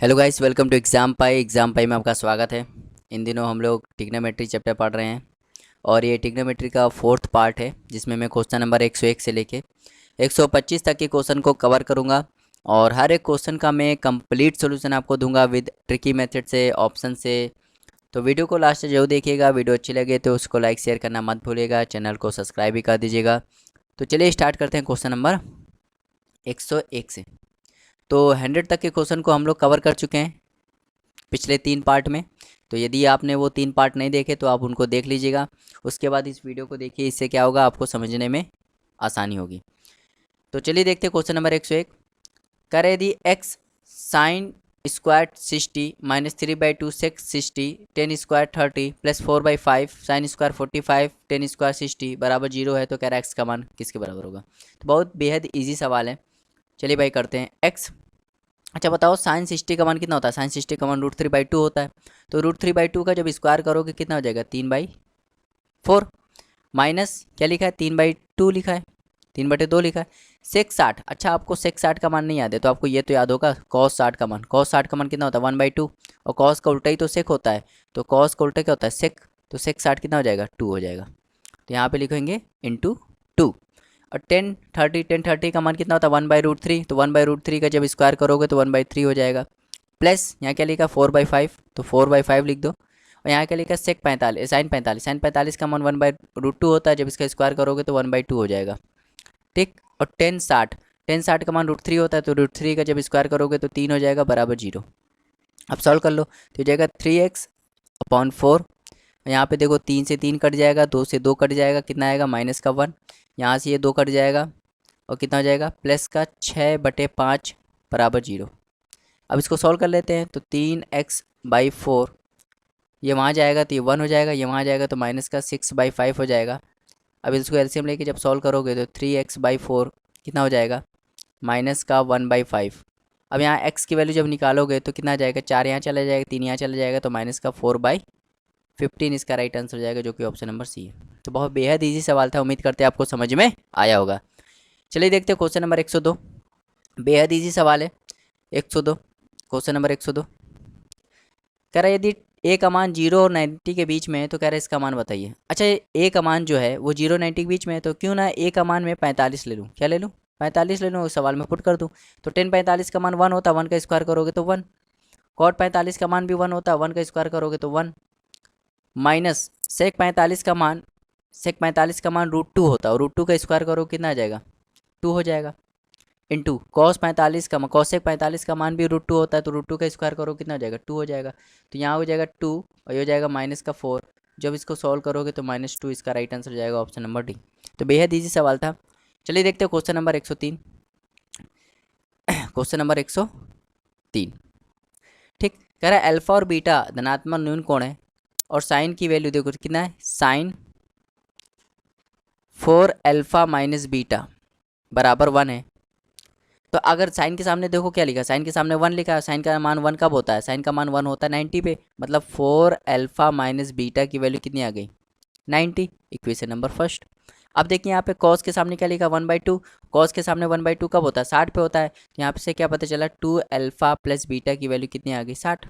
Hello guys, welcome to Exam Pi में आपका स्वागत है। इन दिनों हम लोग ट्रिग्नोमेट्री चैप्टर पढ़ रहे हैं और ये ट्रिग्नोमेट्री का फोर्थ पार्ट है जिसमें मैं क्वेश्चन नंबर 101 से लेके 125 तक के क्वेश्चन को कवर करूंगा और हर एक क्वेश्चन का मैं कंप्लीट सॉल्यूशन आपको दूंगा विद ट्रिकी मेथड से, ऑप्शन से। तो वीडियो को लास्ट तक जरूर देखिएगा। वीडियो अच्छी लगे तो उसको लाइक शेयर करना मत भूलिएगा, चैनल को सब्सक्राइब भी कर दीजिएगा। तो चलिए स्टार्ट करते हैं क्वेश्चन नंबर 101 से। तो 100 तक के क्वेश्चन को हम लोग कवर कर चुके हैं पिछले 3 पार्ट में। तो यदि आपने वो 3 पार्ट नहीं देखे तो आप उनको देख लीजिएगा, उसके बाद इस वीडियो को देखिए। इससे क्या होगा, आपको समझने में आसानी होगी। तो चलिए देखते हैं क्वेश्चन नंबर 101। कर यदि एक्स साइन स्क्वायर 60 माइनस 3/2 सेक 60 ten square 30 plus 4/5 sine square 45 ten square 60 बराबर 0 है तो कह रहा है एक्स का मान किसके बराबर होगा। तो बहुत बेहद ईजी सवाल है। चलिए भाई करते हैं एक्स। अच्छा बताओ, साइन 60 का मान कितना होता है? साइन 60 का मान √3/2 होता है। तो √3/2 का जब स्क्वायर करोगे कितना हो जाएगा? 3/4 माइनस क्या लिखा है? 3/2 लिखा है, 3/2 लिखा है। सेक 60। अच्छा आपको सेक 60 का मान नहीं याद है तो आपको ये तो याद होगा कॉस 60 का मान। कॉस 60 का मान कितना होता है? 1/2। और कॉस का उल्टा ही तो सेक होता है, तो कॉस का उल्टा क्या होता है? सेक। तो सेक 60 कितना हो जाएगा? 2 हो जाएगा। तो यहाँ पे लिखेंगे इंटू 2। और टेन थर्टी का मान कितना होता है? 1/√3। तो 1/√3 का जब स्क्वायर करोगे तो 1/3 हो जाएगा। प्लस यहाँ क्या लिखा? 4/5, तो 4/5 लिख दो। और यहाँ क्या लिखा? सेक 45 साइन 45। साइन 45 का मान 1/√2 होता है, जब इसका स्क्वायर करोगे तो 1/2 हो जाएगा। ठीक। और टेन साठ का मान √3 होता है, तो √3 का जब स्क्वायर करोगे तो 3 हो जाएगा बराबर 0। अब सॉल्व कर लो तो हो जाएगा 3x/4। यहाँ पे देखो 3 से 3 कट जाएगा, 2 से 2 कट जाएगा, कितना आएगा? -1। यहाँ से ये 2 कट जाएगा और कितना हो जाएगा? प्लस का 6/5 बराबर 0। अब इसको सॉल्व कर लेते हैं। तो 3x/4 ये वहाँ जाएगा तो ये 1 हो जाएगा, ये वहाँ जाएगा तो माइनस का 6/5 हो जाएगा। अब इसको एलसीएम लेके जब सॉल्व करोगे तो 3x/4 कितना हो जाएगा? माइनस का 1/5। अब यहाँ x की वैल्यू जब निकालोगे तो कितना जाएगा? 4 यहाँ चला जाएगा, 3 यहाँ चला जाएगा, तो माइनस का 4/15 इसका राइट आंसर हो जाएगा, जो कि ऑप्शन नंबर सी है। तो बहुत बेहद ईजी सवाल था, उम्मीद करते हैं आपको समझ में आया होगा। चलिए देखते हैं क्वेश्चन नंबर 102। बेहद ईजी सवाल है 102। क्वेश्चन नंबर 102 कह रहा है यदि ए का मान 0 और 90 के बीच में है तो कह रहा है इसका मान बताइए। अच्छा ए का मान जो है वो 0 90 के बीच में है, तो क्यों ना ए का मान मैं 45 ले लूँ। क्या ले लूँ? 45 ले लूँ, उस सवाल में पुट कर दूँ। तो टेन 45 का मान 1 होता है, 1 का स्क्वायर करोगे तो 1। कॉट 45 का मान भी 1 होता है, 1 का स्क्वायर करोगे तो 1। माइनस सेक 45 का मान √2 होता है, और √2 का स्क्वायर करो कितना आ जाएगा? 2 हो जाएगा। इंटू कॉसेक 45 का मान भी √2 होता है, तो √2 का स्क्वायर करो कितना हो जाएगा? 2 हो जाएगा। तो यहाँ हो जाएगा 2 और ये हो जाएगा -4। जब इसको सॉल्व करोगे तो -2 इसका राइट आंसर हो जाएगा, ऑप्शन नंबर डी। तो बेहद ईजी सवाल था। चलिए देखते हैं क्वेश्चन नंबर 103। Question number 103। ठीक। कह रहा है अल्फा और बीटा धनात्मक न्यून कोण है और साइन की वैल्यू देखो कितना है? साइन 4α-β बराबर 1 है। तो अगर साइन के सामने देखो क्या लिखा? साइन के सामने 1 लिखा है। साइन का मान 1 कब होता है? साइन का मान 1 होता है 90 पे, मतलब 4α-β की वैल्यू कितनी आ गई? 90। Equation number first. अब देखिए यहाँ पे कॉस के सामने क्या लिखा? 1/2। कॉस के सामने 1/2 कब होता है? 60 पे होता है। तो यहाँ पे से क्या पता चला? 2α+β की वैल्यू कितनी आ गई? 60।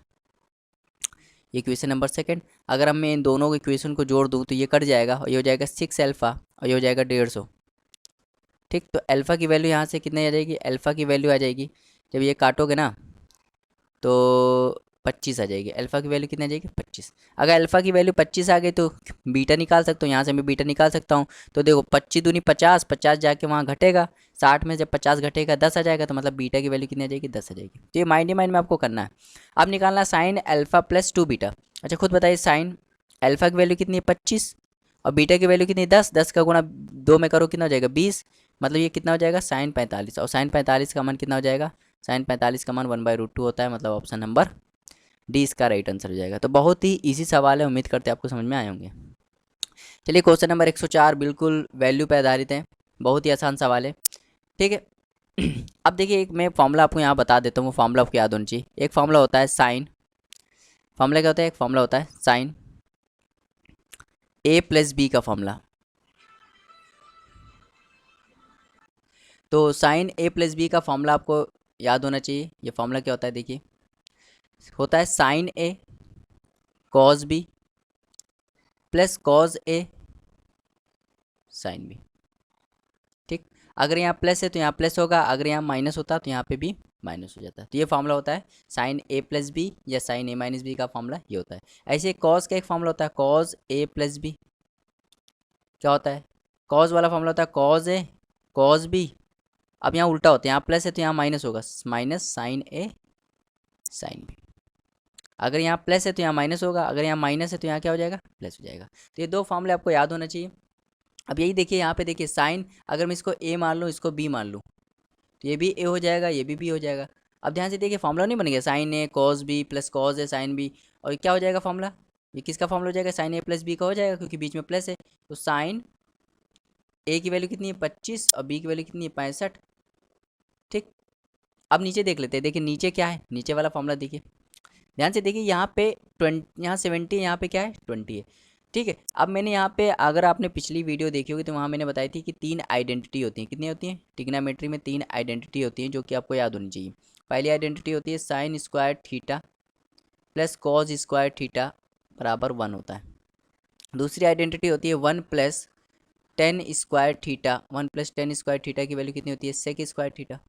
Equation number second. अगर हम मैं इन दोनों इक्वेशन को जोड़ दूँ तो ये कट जाएगा और ये हो जाएगा 6α और ये हो जाएगा 150। ठीक। तो अल्फ़ा की वैल्यू यहाँ से कितने आ जाएगी? अल्फ़ा की वैल्यू आ जाएगी, जब ये काटोगे ना तो 25 आ जाएगी। अल्फ़ा की वैल्यू कितनी आ जाएगी? 25। अगर अल्फ़ा की वैल्यू 25 आ गई तो बीटा निकाल सकता हूँ, यहाँ से मैं बीटा निकाल सकता हूँ। तो देखो 25 दूनी 50, 50 जाके वहाँ घटेगा, 60 में जब 50 घटेगा 10 आ जाएगा, तो मतलब बीटा की वैल्यू कितनी आ जाएगी? 10 आ जाएगी। तो ये माइंड ही माइंड में आपको करना है। अब निकालना साइन α+2β। अच्छा खुद बताइए, साइन अल्फ़ा की वैल्यू कितनी है? 25 और बीटा की वैल्यू कितनी है? 10। 10 का गुणा 2 में करो कितना हो जाएगा? 20। मतलब ये कितना हो जाएगा? साइन 45। और साइन 45 का मान कितना हो जाएगा? साइन 45 का मान 1/√2 होता है, मतलब ऑप्शन नंबर डी इसका राइट आंसर हो जाएगा। तो बहुत ही इजी सवाल है, उम्मीद करते हैं आपको समझ में आए होंगे। चलिए क्वेश्चन नंबर 104 बिल्कुल वैल्यू पे आधारित है, बहुत ही आसान सवाल है। ठीक है। अब देखिए एक मैं फॉर्मूला आपको यहाँ बता देता हूँ, वो फॉर्मूला आपको याद होना चाहिए। एक फॉर्मूला होता है साइन, फॉर्मूला क्या होता है? एक फॉर्मूला होता है साइन a+b का फॉर्मूला। तो साइन a+b का फॉर्मूला आपको याद होना चाहिए। ये फॉर्मूला क्या होता है? देखिए होता है sign A cos B plus cos A sine B. ठीक, अगर यहाँ प्लस है तो यहाँ प्लस होगा, अगर यहाँ माइनस होता तो यहाँ पे भी माइनस हो जाता है। तो ये फॉर्मूला होता है साइन ए प्लस बी या साइन ए माइनस बी का फॉर्मूला ये होता है। ऐसे कॉस का एक फॉर्मूला होता है कॉस ए प्लस बी। क्या होता है? कॉस वाला फॉर्मूला होता है कॉस ए कॉस बी। अब यहाँ उल्टा होता है, यहाँ प्लस है तो यहाँ माइनस होगा, माइनस साइन ए साइन बी। अगर यहाँ प्लस है तो यहाँ माइनस होगा, अगर यहाँ माइनस है तो यहाँ क्या हो जाएगा? प्लस हो जाएगा। तो ये दो फॉर्मूले आपको याद होना चाहिए। अब यही देखिए, यहाँ पे देखिए साइन, अगर मैं इसको ए मान लूँ इसको बी मान लूँ तो ये भी ए हो जाएगा, ये भी बी हो जाएगा। अब ध्यान से देखिए फॉर्मूला नहीं बन गया sign A cos B plus cos A sine B, और क्या हो जाएगा फॉर्मूला? ये किसका फॉर्मूला हो जाएगा? साइन ए प्लस बी का हो जाएगा, क्योंकि बीच में प्लस है। तो साइन ए की वैल्यू कितनी है? 25, और बी की वैल्यू कितनी है? 65। ठीक, अब नीचे देख लेते हैं। देखिए नीचे क्या है, नीचे वाला फॉर्मूला देखिए ध्यान से देखिए। यहाँ पे 20, यहाँ 70, यहाँ पे क्या है? 20 है। ठीक है, अब मैंने यहाँ पे, अगर आपने पिछली वीडियो देखी होगी तो वहाँ मैंने बताई थी कि 3 आइडेंटिटी होती हैं। कितनी होती हैं? ट्रिग्नोमेट्री में 3 आइडेंटिटी होती हैं जो कि आपको याद होनी चाहिए। पहली आइडेंटिटी होती है sine square theta plus cos square theta बराबर 1 होता है। दूसरी आइडेंटिटी होती है 1 plus tan square theta, 1 plus tan square theta की वैल्यू कितनी होती है? Sec square theta.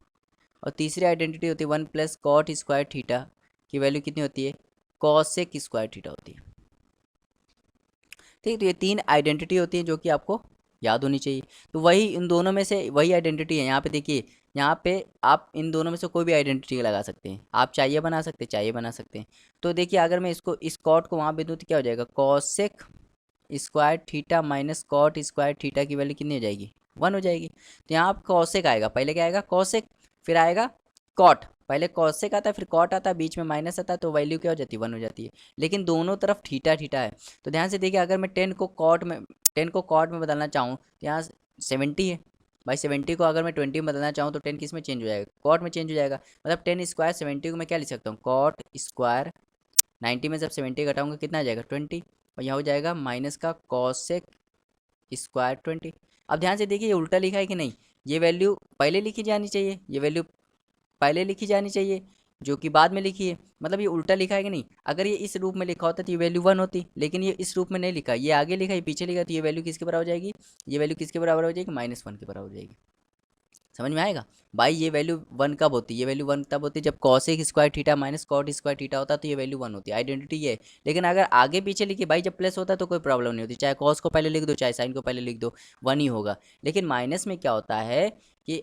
और तीसरी आइडेंटिटी होती है 1 प्लस कॉट स्क्वायर थीटा की वैल्यू कितनी होती है? कॉसेक स्क्वायर थीटा होती है। ठीक, तो ये 3 आइडेंटिटी होती है जो कि आपको याद होनी चाहिए। तो वही इन दोनों में से वही आइडेंटिटी है। यहाँ पे देखिए, यहाँ पे आप इन दोनों में से कोई भी आइडेंटिटी लगा सकते हैं। आप चाहिए बना सकते हैं, चाहिए बना सकते हैं। तो देखिए अगर मैं इसको, इस कॉट को वहाँ पे दूँ तो क्या हो जाएगा? Cosec square theta minus cot square theta की वैल्यू कितनी हो जाएगी? 1 हो जाएगी। तो यहाँ आप कॉसेक आएगा, पहले क्या आएगा? कॉसेक, फिर आएगा कॉट। पहले कॉसेक आता है, फिर कॉट आता है, बीच में माइनस आता है, तो वैल्यू क्या हो जाती है? 1 हो जाती है। लेकिन दोनों तरफ थीटा थीटा है। तो ध्यान से देखिए, अगर मैं 10 को कॉट में बदलना चाहूँ तो यहाँ 70 है भाई। 70 को अगर मैं 20 में बदलना चाहूँ तो 10 किस में चेंज हो जाएगा? कॉट में चेंज हो जाएगा। मतलब 10 स्क्वायर 70 को मैं क्या लिख सकता हूँ? कॉट स्क्वायर 90 में जब 70 घटाऊंगा कितना आ जाएगा? 20। और यहाँ हो जाएगा माइनस का कॉसेक स्क्वायर 20। अब ध्यान से देखिए, ये उल्टा लिखा है कि नहीं? ये वैल्यू पहले लिखी जानी चाहिए, ये वैल्यू पहले लिखी जानी चाहिए, जो कि बाद में लिखी है। मतलब ये उल्टा लिखा है कि नहीं? अगर ये इस रूप में लिखा होता तो ये वैल्यू 1 होती, लेकिन ये इस रूप में नहीं लिखा, ये आगे लिखा, ये पीछे लिखा, तो ये वैल्यू किसके बराबर हो जाएगी? ये वैल्यू किसके बराबर हो जाएगी? -1 के बराबर हो जाएगी। समझ में आएगा भाई? ये वैल्यू 1 कब होती है? ये वैल्यू 1 तब होती है जब cosec square theta minus cot square theta होता है, तो ये वैल्यू 1 होती है। आइडेंटिटी ये है। लेकिन अगर आगे पीछे लिखी भाई, जब प्लस होता है तो कोई प्रॉब्लम नहीं होती, चाहे कॉस को पहले लिख दो चाहे साइन को पहले लिख दो, 1 ही होगा। लेकिन माइनस में क्या होता है कि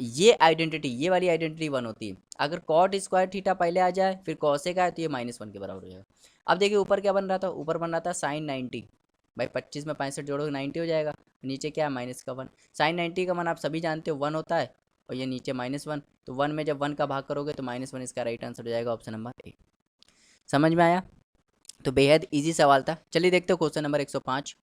ये आइडेंटिटी, ये वाली आइडेंटिटी 1 होती है। अगर कॉट स्क्वायर थीटा पहले आ जाए फिर कॉसेक आए तो ये -1 के बराबर हो जाएगा। अब देखिए ऊपर क्या बन रहा था? ऊपर बन रहा था साइन 90। भाई 25 में 65 जोड़ोगे 90 हो जाएगा। नीचे क्या है? माइनस का 1। साइन 90 का मान आप सभी जानते हो 1 होता है, और ये नीचे -1। तो 1 में जब 1 का भाग करोगे तो -1 इसका राइट आंसर हो जाएगा, ऑप्शन नंबर ए। समझ में आया? तो बेहद इजी सवाल था। चलिए देखते हो क्वेश्चन नंबर 105।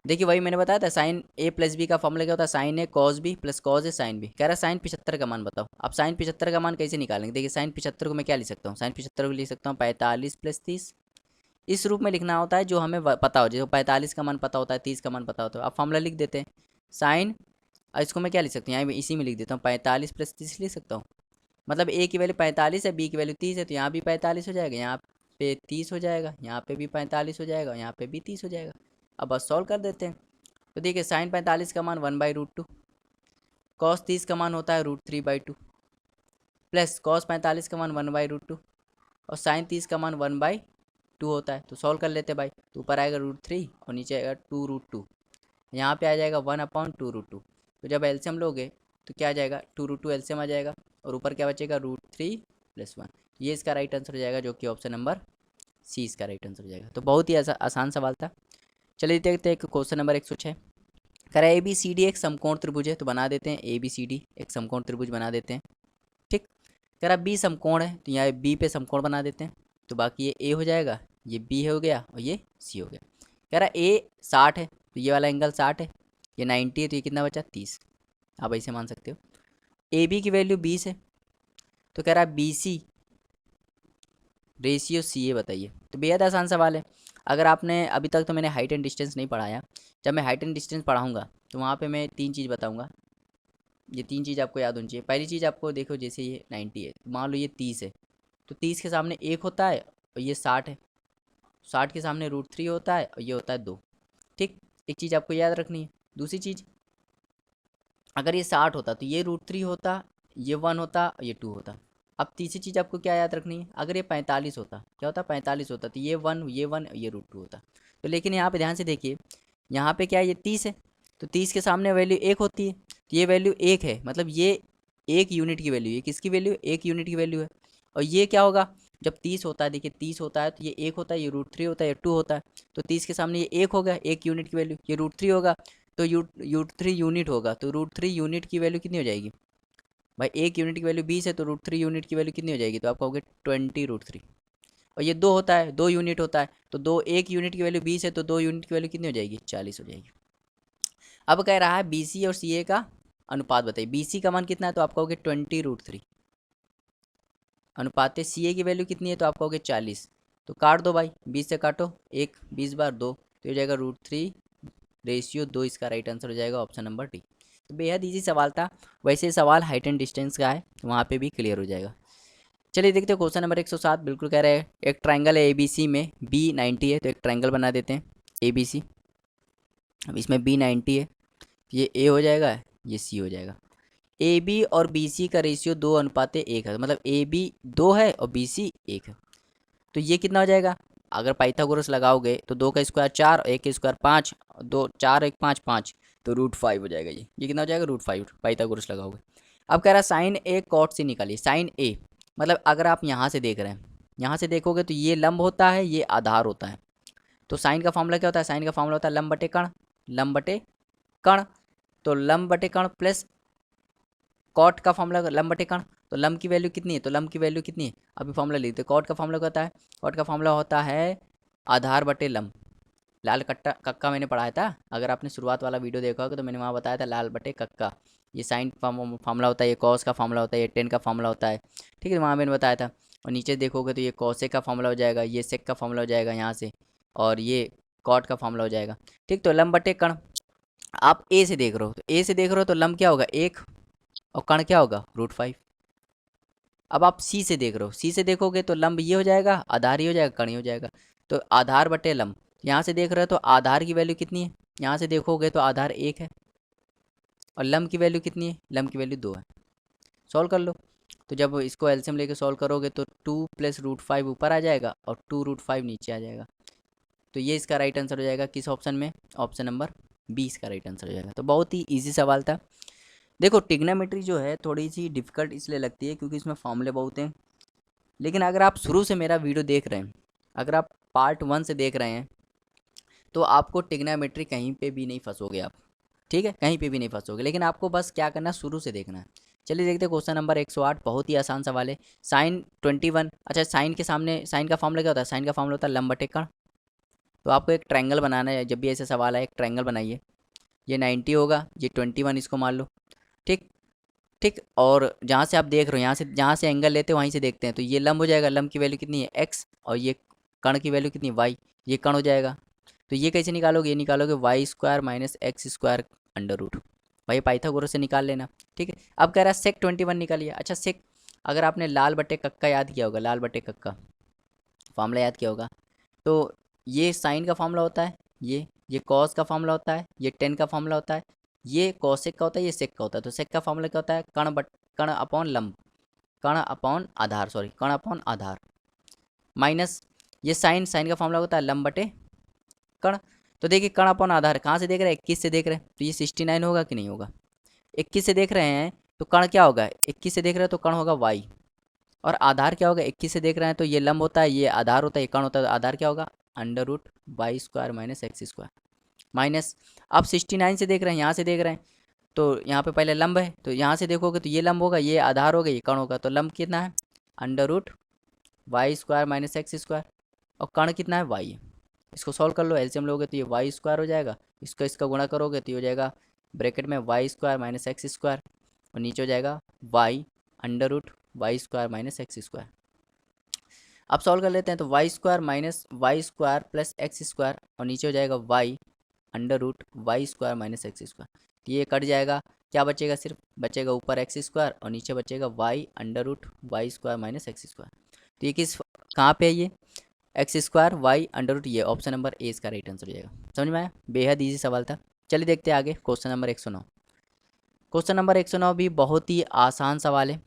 देखिए वही मैंने बताया था, साइन ए प्लस बी का फॉर्मूला क्या होता है? Sign A cos B plus cos A sine B. कह रहा है साइन 75 का मान बताओ। अब साइन 75 का मान कैसे निकालेंगे? देखिए साइन 75 को मैं क्या लिख सकता हूँ? साइन 75 को लिख सकता हूँ 45 + 30। इस रूप में लिखना होता है जो हमें पता हो, जैसे 45 का मान पता होता है, 30 का मान पता होता है। अब फॉर्मूला लिख देते हैं साइन, इसको मैं क्या लिख सकता हूँ? यहाँ इसी में लिख देता हूँ 45 + 30 लिख सकता हूँ। मतलब ए की वैल्यू 45 है, बी की वैल्यू 30 है, तो यहाँ भी 45 हो जाएगा, यहाँ पे 30 हो जाएगा, यहाँ पे भी 45 हो जाएगा, यहाँ पे भी 30 हो जाएगा। अब बस सॉल्व कर देते हैं। तो देखिए साइन 45 का मान 1/√2, कॉस 30 का मान होता है √3/2, प्लस कॉस 45 का मान 1/√2, और साइन 30 का मान 1/2 होता है। तो सॉल्व कर लेते हैं भाई। तो ऊपर आएगा √3 और नीचे आएगा 2√2, यहाँ पे आ जाएगा 1/2√2। तो जब एलसीएम लोगे तो क्या आ जाएगा? 2√2 एलसीएम आ जाएगा, और ऊपर क्या बचेगा? √3 + 1। ये इसका राइट आंसर हो जाएगा, जो कि ऑप्शन नंबर सी इसका राइट आंसर हो जाएगा। तो बहुत ही आसान सवाल था। चलिए देखते हैं क्वेश्चन नंबर 106। कह रहा है ABCD एक समकोण त्रिभुज है, तो बना देते हैं ABCD एक समकोण त्रिभुज बना देते हैं। ठीक, कह रहा B समकोण है, तो यहाँ B पे समकोण बना देते हैं। तो बाकी ये A हो जाएगा, ये B हो गया, और ये C हो गया। कह रहा A 60 है, तो ये वाला एंगल 60 है, ये 90 है, तो ये कितना बचा? 30। आप ऐसे मान सकते हो। AB की वैल्यू 20 है, तो कह रहा है BC रेशियो CA बताइए। तो बेहद आसान सवाल है। अगर आपने अभी तक, तो मैंने हाइट एंड डिस्टेंस नहीं पढ़ाया, जब मैं हाइट एंड डिस्टेंस पढ़ाऊँगा तो वहाँ पे मैं 3 चीज़ बताऊँगा। ये 3 चीज़ आपको याद होनी चाहिए। पहली चीज़ आपको देखो, जैसे ये 90 है, मान लो ये 30 है, तो 30 के सामने 1 होता है और ये 60 है, 60 के सामने √3 होता है और ये होता है 2। ठीक, एक चीज़ आपको याद रखनी है। दूसरी चीज़, अगर ये 60 होता तो ये √3 होता, ये 1 होता और ये 2 होता। अब तीसरी चीज़ आपको क्या याद रखनी है, अगर ये 45 होता, क्या होता, 45 होता तो ये 1, ये 1, ये √2 होता। तो लेकिन यहाँ पे ध्यान से देखिए, यहाँ पे क्या है, ये 30 है, तो 30 के सामने वैल्यू 1 होती है, तो ये वैल्यू 1 है, मतलब ये 1 यूनिट की वैल्यू है। किसकी वैल्यू, 1 यूनिट की वैल्यू है। और ये क्या होगा, जब 30 होता है, देखिए 30 होता है तो ये 1 होता है, ये √3 होता है, ये 2 होता है। तो 30 के सामने ये 1 हो गया, 1 यूनिट की वैल्यू, ये √3 होगा तो √3 यूनिट होगा, तो √3 यूनिट की वैल्यू कितनी हो जाएगी भाई, 1 यूनिट की वैल्यू 20 है, तो √3 यूनिट की वैल्यू कितनी हो जाएगी, तो आप कहोगे 20 √3। और ये 2 होता है, 2 यूनिट होता है, तो 1 यूनिट की वैल्यू 20 है, तो 2 यूनिट की वैल्यू कितनी हो जाएगी, 40 हो जाएगी। अब कह रहा है BC और CA का अनुपात बताइए। BC का मान कितना है, तो आप कहोगे 20 √3। अनुपात CA की वैल्यू कितनी है, तो आप कहोगे 40। तो काट दो भाई, 20 से काटो, 1 20 बार 2, तो हो जाएगा √3/2। इसका राइट आंसर हो जाएगा ऑप्शन नंबर डी। तो बेहद ईजी सवाल था। वैसे सवाल हाइट एंड डिस्टेंस का है, तो वहाँ पे भी क्लियर हो जाएगा। चलिए देखते हैं क्वेश्चन नंबर 107। बिल्कुल कह रहे हैं एक ट्राइंगल है ABC में B 90 है, तो एक ट्राइंगल बना देते हैं ABC। अब इसमें B 90 है, ये A हो जाएगा, ये C हो जाएगा। AB और BC का रेशियो 2:1 है, मतलब AB 2 है और BC 1 है। तो ये कितना हो जाएगा, अगर पाइथागोरस लगाओगे तो 2 का स्क्वायर 4, 1 का स्क्वायर 5, 2 4 1 5 5, तो √5 हो जाएगा। ये कितना हो जाएगा, √5 पाइथागोरस लगाओगे। अब कह रहा है साइन ए कॉट से निकालिए। साइन ए मतलब अगर आप यहाँ से देख रहे हैं, यहाँ से देखोगे तो ये लंब होता है, ये आधार होता है। तो साइन का फॉर्मूला क्या होता है, साइन का फॉर्मूला होता है लंब बटे कण, लंब बटे कण। तो लंब बटे कण प्लस कॉट का फॉर्मूला लंब बटे कण, तो लंब की वैल्यू कितनी है, तो लंब की वैल्यू कितनी है, अभी फॉर्मूला लिखते हैं। कॉट का फॉर्मूला क्या होता है, कॉट का फॉर्मूला होता है आधार बटे लंब। लाल कट्टा कक्का मैंने पढ़ाया था, अगर आपने शुरुआत वाला वीडियो देखा होगा तो मैंने वहाँ बताया था लाल बटे कक्का। ये साइन फार्मूला होता है, ये कॉस का फॉर्मूला होता है, ये टेन का फॉर्मूला होता है। ठीक है, वहाँ मैंने बताया था। और नीचे देखोगे तो ये कॉसेक का फॉर्मूला हो जाएगा, ये सेक का फॉर्मूला हो जाएगा यहाँ से, और ये कॉट का फॉर्मूला हो जाएगा। ठीक, तो लंब बटे कण, आप ए से देख रहे हो, तो ए से देख रहे हो तो लंब क्या होगा 1 और कण क्या होगा √5। अब आप सी से देख रहे हो, सी से देखोगे तो लंब ये हो जाएगा, आधार ही हो जाएगा, कण ही हो जाएगा। तो आधार बटे लंब, यहाँ से देख रहे हो तो आधार की वैल्यू कितनी है, यहाँ से देखोगे तो आधार 1 है, और लंब की वैल्यू कितनी है, लंब की वैल्यू 2 है। सॉल्व कर लो। तो जब इसको एलसीएम लेके सॉल्व करोगे तो 2 + √5 ऊपर आ जाएगा और 2 √5 नीचे आ जाएगा। तो ये इसका राइट आंसर हो जाएगा किस ऑप्शन में, ऑप्शन नंबर 20 का राइट आंसर हो जाएगा। तो बहुत ही ईजी सवाल था। देखो टिग्नोमेट्री जो है थोड़ी सी डिफिकल्ट इसलिए लगती है क्योंकि इसमें फॉर्मूले बहुत हैं, लेकिन अगर आप शुरू से मेरा वीडियो देख रहे हैं, अगर आप पार्ट 1 से देख रहे हैं, तो आपको टिग्नोमेट्री कहीं पे भी नहीं फंसोगे आप। ठीक है, कहीं पे भी नहीं फंसोगे, लेकिन आपको बस क्या करना है, शुरू से देखना है। चलिए देखते हैं क्वेश्चन नंबर 108। बहुत ही आसान सवाल है। साइन 21, अच्छा साइन के सामने साइन का फॉर्मूला क्या होता है, साइन का फॉर्मूला होता है लंब बटे कण। तो आपको एक ट्रायंगल बनाना है, जब भी ऐसे सवाल है एक ट्रायंगल बनाइए। ये 90 होगा, ये 21 इसको मान लो। ठीक, ठीक, और जहाँ से आप देख रहे हो, यहाँ से जहाँ से एंगल लेते हो वहीं से देखते हैं, तो ये लंब हो जाएगा, लंब की वैल्यू कितनी है x, और ये कण की वैल्यू कितनी है y, ये कण हो जाएगा। तो ये कैसे निकालोगे, ये निकालोगे y² - x² अंडर रूट। भाई पाइथागोरस से निकाल लेना। ठीक है, अब कह रहा है सेक 21 निकालिए। अच्छा सेक, अगर आपने लाल बटे कक्का याद किया होगा, लाल बटे कक्का फॉर्मूला याद किया होगा, तो ये साइन का फॉर्मूला होता है, ये कॉस का फॉर्मूला होता है, ये टेन का फॉर्मूला होता है, ये कॉसेक का होता है, ये सेक का होता है। तो सेक का फॉर्मूला क्या होता है, कण अपॉन लंब, कण अपॉन आधार, सॉरी कण अपॉन आधार, माइनस ये साइन का फॉर्मूला होता है लंब बटे कण। तो देखिए कण अपॉन आधार कहाँ से देख रहे हैं, 21 से देख रहे हैं, तो ये 69 होगा कि नहीं होगा। 21 से देख रहे हैं तो कण क्या होगा, 21 से देख रहे हैं तो कण होगा y, और आधार क्या होगा, 21 से देख रहे हैं तो ये लंब होता है, ये आधार होता है, ये कण होता है, तो आधार क्या होगा √y² - x², माइनस। अब 69 से देख रहे हैं, यहाँ से देख रहे हैं, तो यहाँ पे पहले लंब है, तो यहाँ से देखोगे तो ये लंब होगा, ये आधार होगा, ये कण होगा, तो लंब कितना है √y² - x², और कण कितना है y है। इसको सॉल्व कर लो, एलसीएम लोगे तो ये y² हो जाएगा, इसको इसका गुणा करोगे तो ये हो जाएगा ब्रैकेट में y² - x², और नीचे हो जाएगा y √y² - x²। अब सॉल्व कर लेते हैं, तो y² - y² + x², और नीचे हो जाएगा y √y² - x²। तो ये कट जाएगा, क्या बचेगा, सिर्फ बचेगा ऊपर x² और नीचे बचेगा y √y² - x²। तो ये किस कहाँ पे है ये, X square Y under root, ये ऑप्शन नंबर ए इसका राइट आंसर हो जाएगा। समझ में आया, बेहद ईजी सवाल था। चलिए देखते हैं आगे क्वेश्चन नंबर 109। क्वेश्चन नंबर 109 भी बहुत ही आसान सवाल है,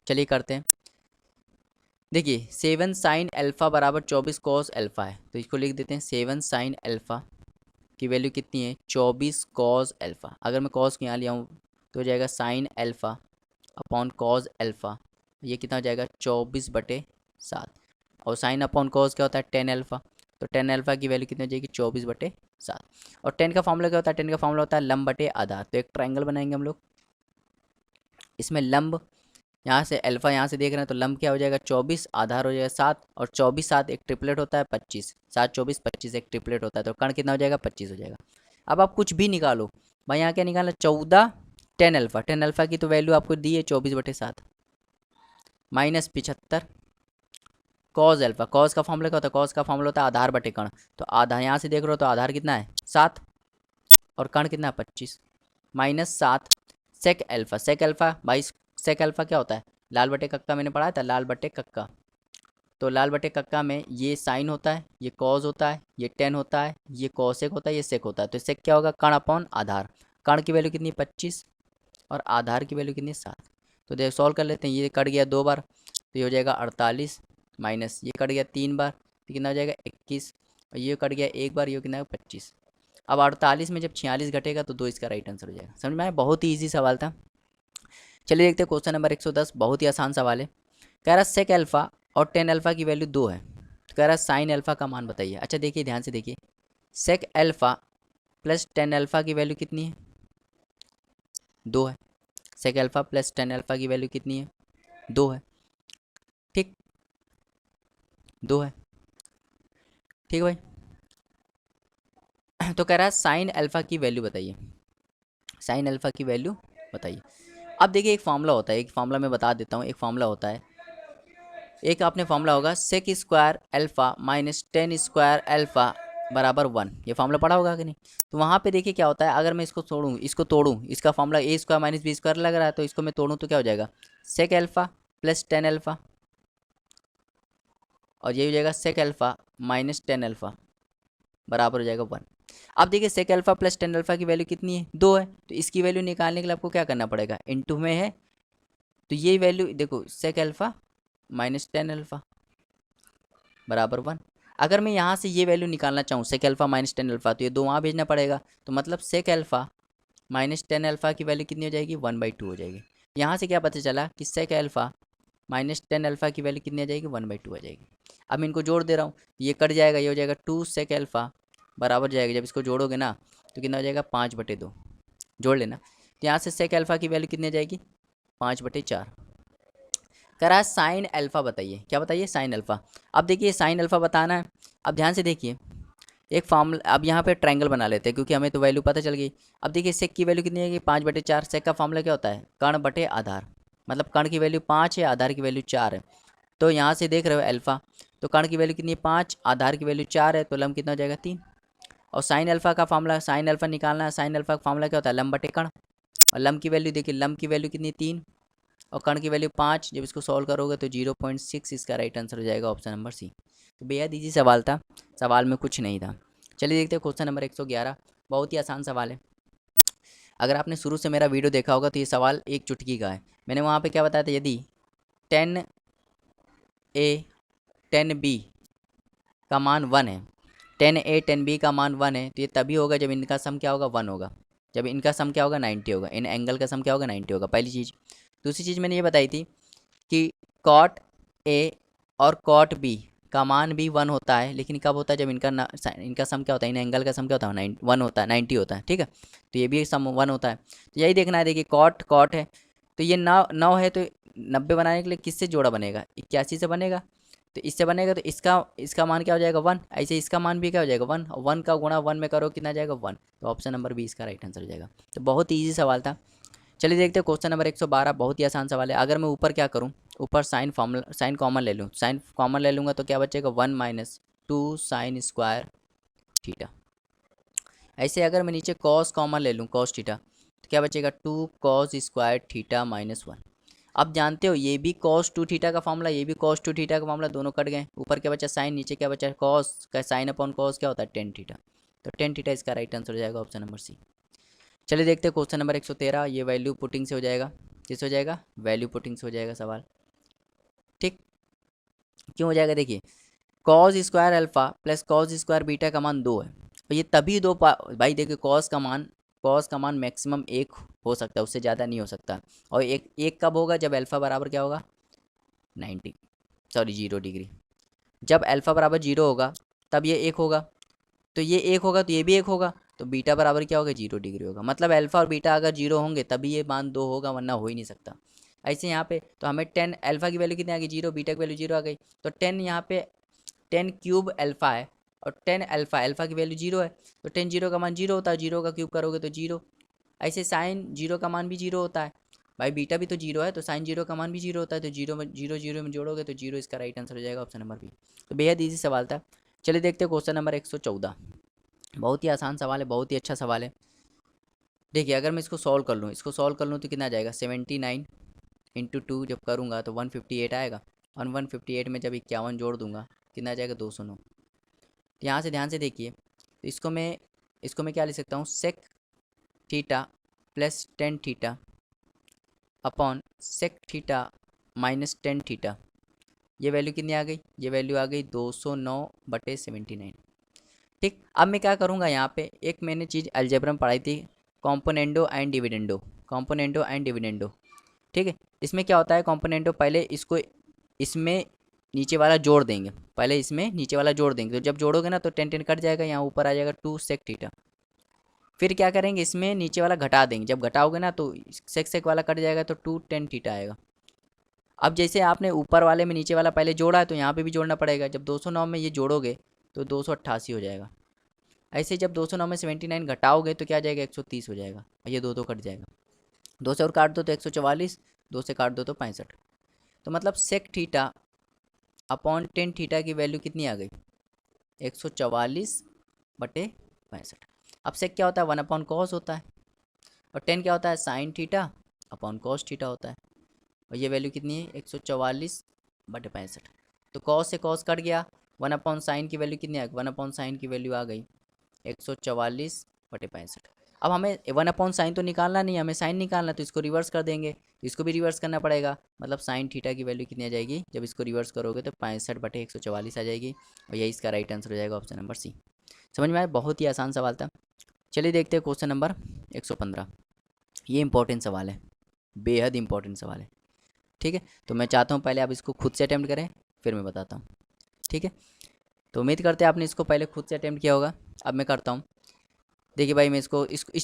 चलिए करते हैं। देखिए 7 साइन अल्फ़ा बराबर 24 कॉस अल्फ़ा है, तो इसको लिख देते हैं 7 साइन अल्फ़ा की वैल्यू कितनी है 24 कॉस अल्फ़ा। अगर मैं कॉस के यहाँ लिया हूँ तो हो जाएगा sine alpha upon cos alpha, ये कितना हो जाएगा 24/7। और साइन अपॉन कॉस क्या होता है 10 अल्फ़ा, तो 10 अल्फ़ा की वैल्यू कितनी हो जाएगी 24/7। और 10 का फॉर्मूला क्या होता है, 10 का फॉर्मूला होता है लंब बटे आधार। तो एक ट्रायंगल बनाएंगे हम लोग, इसमें लंब यहाँ से अल्फ़ा यहाँ से देख रहे हैं तो लंब क्या हो जाएगा 24, आधार हो जाएगा 7, और 24 7 एक ट्रिपलेट होता है 25, 7 24 25 एक ट्रिपलेट होता है, तो कर्ण कितना हो जाएगा 25 हो जाएगा। अब आप कुछ भी निकालो भाई, यहाँ क्या निकालना 14 10 अल्फ़ा, 10 अल्फ़ा की तो वैल्यू आपको दी है 24/7 माइनस 75 कॉज अल्फ़ा। कॉज का फॉर्मूला क्या होता है, कॉज का फॉर्मूला होता है आधार बटे कर्ण। तो आधा यहाँ से देख रहे हो तो आधार कितना है 7 और कर्ण कितना है 25 माइनस 7 सेक अल्फ़ा। सेक अल्फ़ा भाई, सेक अल्फ़ा क्या होता है लाल बटे कक्का, मैंने पढ़ा था लाल बटे कक्का। तो लाल बटे कक्का में ये साइन होता है, ये कॉज होता है, ये टेन होता है, ये कॉसेक होता है, ये सेक होता है। तो सेक क्या होगा कर्ण अपॉन आधार। कर्ण की वैल्यू कितनी 25 और आधार की वैल्यू कितनी 7। तो देख सॉल्व कर लेते हैं, ये कट गया 2 बार तो ये हो जाएगा 48 माइनस ये कट गया 3 बार तो कितना हो जाएगा 21, और ये कट गया 1 बार, ये कितना है 25। अब 48 में जब 46 घटेगा तो 2 इसका राइट आंसर हो जाएगा। समझ में आया, बहुत ही ईजी सवाल था। चलिए देखते हैं क्वेश्चन नंबर 110, बहुत ही आसान सवाल है। कह रहा सेक अल्फ़ा और 10 अल्फ़ा की वैल्यू 2 है, तो कह रहा साइन अल्फ़ा का मान बताइए। अच्छा देखिए ध्यान से देखिए, सेक अल्फ़ा प्लस 10 अल्फ़ा की वैल्यू कितनी है 2 है। सेक अल्फ़ा प्लस 10 अल्फ़ा की वैल्यू कितनी है 2 है, ठीक 2 है, ठीक है भाई। तो कह रहा है साइन अल्फ़ा की वैल्यू बताइए, साइन अल्फ़ा की वैल्यू बताइए। अब देखिए एक फार्मूला होता है, एक फार्मूला मैं बता देता हूँ, एक फार्मूला होता है, एक आपने फार्मूला होगा sec square alpha minus 10 square alpha बराबर 1, ये फार्मूला पढ़ा होगा कि नहीं। तो वहाँ पे देखिए क्या होता है, अगर मैं इसको तोड़ूँ इसका फार्मूला ए स्क्वायर माइनस बी स्क्वायर लग रहा है, तो इसको मैं तोड़ूँ तो क्या हो जाएगा सेक अल्फ़ा प्लस 10 अल्फ़ा, और ये हो जाएगा सेक अल्फ़ा माइनस 10 अल्फ़ा बराबर हो जाएगा 1। अब देखिए सेक अल्फ़ा प्लस 10 अल्फ़ा की वैल्यू कितनी है 2 है, तो इसकी वैल्यू निकालने के लिए आपको क्या करना पड़ेगा इनटू में है, तो ये वैल्यू देखो सेक अल्फ़ा माइनस 10 अल्फ़ा बराबर 1। अगर मैं यहाँ से ये वैल्यू निकालना चाहूँ सेक अल्फ़ा माइनस 10 अल्फ़ा, तो ये 2 वहाँ भेजना पड़ेगा, तो मतलब सेक अल्फ़ा माइनस 10 अल्फ़ा की वैल्यू कितनी हो जाएगी 1/2 हो जाएगी। यहाँ से क्या पता चला कि सेक अल्फ़ा माइनस 10 अल्फ़ा की वैल्यू कितनी आ जाएगी 1/2 आ जाएगी। अब मैं इनको जोड़ दे रहा हूँ, ये कट जाएगा, ये हो जाएगा 2 सेक अल्फ़ा बराबर जाएगा, जब इसको जोड़ोगे ना तो कितना हो जाएगा 5/2, जोड़ लेना। तो यहाँ से सेक अल्फ़ा की वैल्यू कितनी आ जाएगी 5/4। कह रहा है साइन अल्फ़ा बताइए, क्या बताइए साइन अल्फ़ा। अब देखिए साइन अल्फ़ा बताना है, अब ध्यान से देखिए एक फार्मूला, अब यहाँ पे ट्रायंगल बना लेते हैं क्योंकि हमें तो वैल्यू पता चल गई। अब देखिए सेक की वैल्यू कितनी है 5/4, सेक का फार्मूला क्या होता है कर्ण बटे आधार, मतलब कर्ण की वैल्यू 5 है आधार की वैल्यू 4 है। तो यहाँ से देख रहे हो अल्फ़ा, तो कर्ण की वैल्यू कितनी है 5, आधार की वैल्यू 4 है, तो लंब कितना हो जाएगा 3। और साइन अल्फ़ा का फार्मूला, साइन अल्फ़ा निकालना है, साइन अल्फ़ा का फार्मूला क्या होता है लंब बटे कर्ण, और लंब की वैल्यू देखिए, लंब की वैल्यू कितनी 3 और कर्ण की वैल्यू 5, जब इसको सॉल्व करोगे तो 0.6 इसका राइट आंसर हो जाएगा ऑप्शन नंबर सी। तो बेहद ईजी सवाल था, सवाल में कुछ नहीं था। चलिए देखते हैं क्वेश्चन नंबर 111, बहुत ही आसान सवाल है। अगर आपने शुरू से मेरा वीडियो देखा होगा तो ये सवाल एक चुटकी का है। मैंने वहाँ पे क्या बताया था, यदि 10A 10B का मान 1 है, 10A 10B का मान 1 है, तो ये तभी होगा जब इनका सम क्या होगा 1 होगा, जब इनका सम क्या होगा 90 होगा, इन एंगल का सम क्या होगा 90 होगा, पहली चीज़। दूसरी चीज़ मैंने ये बताई थी कि कॉट ए और कॉट बी का मान भी 1 होता है, लेकिन कब होता है जब इनका सम क्या होता है, इन एंगल का सम क्या होता है 1 होता है, 90 होता है, ठीक है। तो ये भी सम 1 होता है, तो यही देखना है। देखिए कॉट कॉट है तो ये 9 है, तो 90 बनाने के लिए किससे जोड़ा बनेगा 81 से बनेगा, तो इससे बनेगा, तो इसका इसका मान क्या हो जाएगा 1, ऐसे इसका मान भी क्या हो जाएगा 1, और 1 का गुणा 1 में करो कितना जाएगा 1, तो ऑप्शन नंबर बी इसका राइट आंसर हो जाएगा। तो बहुत ईजी सवाल था। चलिए देखते हैं क्वेश्चन नंबर 112, बहुत ही आसान सवाल है। अगर मैं ऊपर क्या करूं, ऊपर साइन फॉर्मूला, साइन कॉमन ले लूं, साइन कॉमन ले लूँगा तो क्या बचेगा 1 माइनस 2 साइन स्क्वायर थीटा। ऐसे अगर मैं नीचे कॉस कॉमन ले लूँ, कॉस थीटा, तो क्या बचेगा 2 कॉस स्क्वायर थीटा माइनस 1। अब जानते हो ये भी cos 2 थीटा का फॉर्मूला, ये भी cos 2 थीटा का फॉर्मूला, दोनों कट गए। ऊपर क्या बचा साइन, नीचे क्या बचा cos का, साइन अपॉन cos क्या होता है 10 थीटा। तो 10 थीटा इसका राइट आंसर हो जाएगा ऑप्शन नंबर सी। चलिए देखते हैं क्वेश्चन नंबर 113। ये वैल्यू पुटिंग से हो जाएगा, किस हो जाएगा, वैल्यू पुटिंग से हो जाएगा सवाल। ठीक, क्यों हो जाएगा, देखिए cos square alpha plus cos square beta का मान 2 है। तो ये तभी दो भाई देखिए कॉस का मान मैक्सिमम 1 हो सकता है, उससे ज़्यादा नहीं हो सकता। और एक कब होगा, जब अल्फा बराबर क्या होगा 90, सॉरी 0 डिग्री। जब अल्फा बराबर 0 होगा तब ये 1 होगा, तो ये 1 होगा तो ये भी 1 होगा, तो बीटा बराबर क्या होगा 0 डिग्री होगा। मतलब अल्फा और बीटा अगर 0 होंगे तभी ये मान 2 होगा, वरना हो ही नहीं सकता। ऐसे यहाँ पे तो हमें 10 अल्फा की वैल्यू कितनी आ गई 0, बीटा की वैल्यू 0 आ गई। तो 10 यहाँ पे 10 क्यूब अल्फा है, और 10 अल्फा की वैल्यू 0 है, तो 10 0 का मान 0 होता है, 0 का क्यूब करोगे तो 0। ऐसे साइन 0 का मान भी 0 होता है, भाई बीटा भी तो 0 है, तो साइन 0 का मान भी 0 होता है, तो 0 में 0 में जोड़ोगे तो 0 इसका राइट आंसर हो जाएगा ऑप्शन नंबर बी। तो बेहद ईजी सवाल था। चलिए देखते हैं क्वेश्चन नंबर 114। बहुत ही आसान सवाल है, बहुत ही अच्छा सवाल है। देखिए अगर मैं इसको सॉल्व कर लूँ, तो कितना आ जाएगा 79 इंटू 2 जब करूँगा तो 158 आएगा, और 158 में जब 51 जोड़ दूंगा कितना आ जाएगा 209। तो यहाँ से ध्यान से देखिए, तो इसको मैं क्या लिख सकता हूँ, sec theta plus 10 theta upon sec theta minus 10 theta. ये वैल्यू कितनी आ गई, ये वैल्यू आ गई 209/79। ठीक, अब मैं क्या करूँगा, यहाँ पे एक मैंने चीज़ अलजेब्रा में पढ़ाई थी, componendo and dividendo, componendo and dividendo. ठीक है, इसमें क्या होता है कॉम्पोनेंटो, पहले इसको इसमें नीचे वाला जोड़ देंगे, पहले इसमें नीचे वाला जोड़ देंगे, तो जब जोड़ोगे ना तो 10 10 कट जाएगा, यहाँ ऊपर आ जाएगा 2 सेक थीटा। फिर क्या करेंगे, इसमें नीचे वाला घटा देंगे, जब घटाओगे ना तो सेक सेक वाला कट जाएगा, तो 2 10 थीटा आएगा। अब जैसे आपने ऊपर वाले में नीचे वाला पहले जोड़ा है, तो यहाँ पे भी जोड़ना पड़ेगा, जब 209 में ये जोड़ोगे तो 288 हो जाएगा। ऐसे जब 209 में 79 घटाओगे तो क्या आ जाएगा 130 हो जाएगा, और ये दो कट जाएगा, 2 से और काट दो तो 144, 2 से काट दो तो 65। तो मतलब सेक थीटा अपॉन 10 थीटा की वैल्यू कितनी आ गई 144/65। अब सेक क्या होता है 1 अपॉन कॉस होता है, और 10 क्या होता है sine theta upon cos theta होता है, और ये वैल्यू कितनी है 144/65। तो कॉस से कॉस कट गया, 1 अपॉन साइन की वैल्यू कितनी आ गई, 1 अपॉन साइन की वैल्यू आ गई 144/65। अब हमें 1 अपॉन साइन तो निकालना नहीं है, हमें साइन निकालना, तो इसको रिवर्स कर देंगे, तो इसको भी रिवर्स करना पड़ेगा। मतलब साइन थीटा की वैल्यू कितनी आ जाएगी, जब इसको रिवर्स करोगे तो 65/144 आ जाएगी, और यही इसका राइट आंसर हो जाएगा ऑप्शन नंबर सी। समझ में आया, बहुत ही आसान सवाल था। चलिए देखते हैं क्वेश्चन नंबर 115। ये इंपॉर्टेंट सवाल है, बेहद इंपॉर्टेंट सवाल है। ठीक है, तो मैं चाहता हूँ पहले आप इसको खुद से अटैम्प्ट करें, फिर मैं बताता हूँ। ठीक है, तो उम्मीद करते हैं आपने इसको पहले खुद से अटैम्प्ट किया होगा। अब मैं करता हूँ। देखिए भाई मैं इस